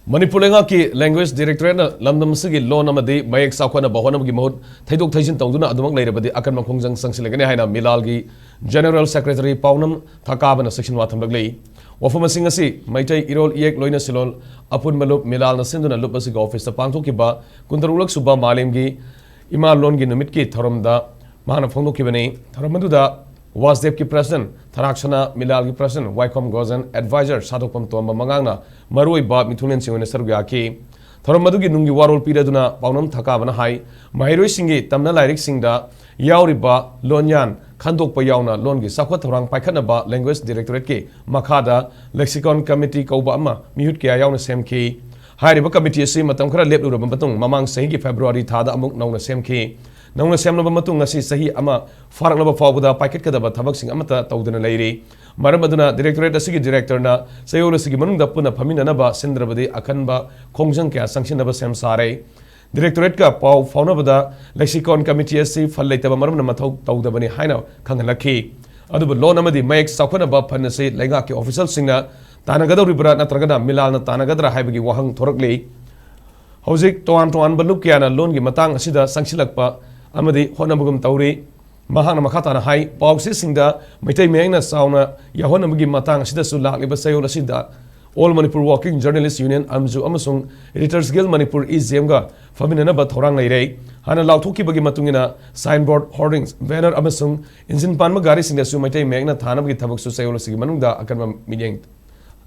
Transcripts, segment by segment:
Manipur ki language directorate na lamdam sigi law namadi mayak sakwana bahwana gi mahut Theidok Theijin Touduna Adumak Leirabadi Akanba Khongjang Changshillagani haina Meelal gi General Secretary Paunam Thakabana section watham laglei wafama sing asi maitai irol iek loina silol apun malup Meelal na sinduna lup asi office ta pangthoki ba kuntarulak suba malem gi ima lon gi numit ki tharamda mahana phongdoki bani tharamduda Wasdev ki president Tharakshana Meelal ki president Wycombe Gozen advisor Sadokpam Tomba Mangangna Marui Ba Mithulen Singone Sarugya ki Tharamadu ki nungi warol piraduna Paunam Thakabana hai Mahiroi Singi Tamna Lairik Singda Yauri Ba Lonyan Khandok Pa Yauna Lon gi Sakhwa Thorang Paikhana Ba Language Directorate ki Makhada Lexicon Committee Kauba Ama Mihut Kya Yauna Sem ki Hairiba Committee asi matam khara leplu batung mamang sahi ki February thada amuk nauna sem ki nauna sem laba matung ngasi sahi ama farak laba fawbuda packet kadaba thabak sing amata tawduna leiri maram aduna directorate asigi director na sayol asigi manungda puna phamina naba Leirabadi Akanba Khongjang kya sanction naba sem sare directorate ka paw fauna bada lexicon committee asi fallaitaba maram na mathau tawdabani haina khangalakhi adubu law namadi mayak sakhona ba phanase lenga ki official singna Tanagador Ribra Natragada Meelal Tanagadra Habigi Wahang Torokli Hosik Toan Balukiana Longi Matang Sida Changshillagpa Amadi Honabugum Tauri Mahana Makatana Hai Pausi Singda Maitai Mena Sauna Yahonabigi Matang Sida Sulak Libasayo Sida All Manipur Working Journalists Union Amzu Amasung Editors Guild Manipur is Zemga Famina Batorang Lay Hana Lautuki Bagi Matungina Signboard Hoardings Banner Amasung Inzin Panmagari Singa Sumaitai Magna Tanabgi Tabaksu Sayo Sigimanunda Akanba Meeting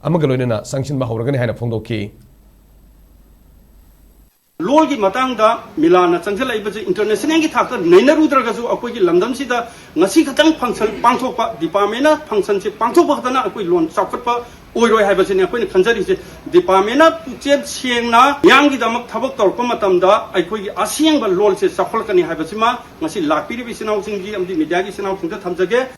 Amagaloina sanction Bahoragani had a Fondo key. Lolgi Matanga, Milan, Changshillagani International Gitar, Nena Rudragazu, Akogi, London Sida, Nasikatang function, Pantopa, Dipamena, function, Pantopatana, Aquilon, Sakapa, Oiro Habazin, Aquin Kanzari, Dipamena, Puchet, Siena, Yangi Damak Tabak or Komatamda, Aqui Asian, but Lol says Safolkani Habazima, Nasi Lapiri Visinau Singi, and the Mediagis and out in the Tanzage.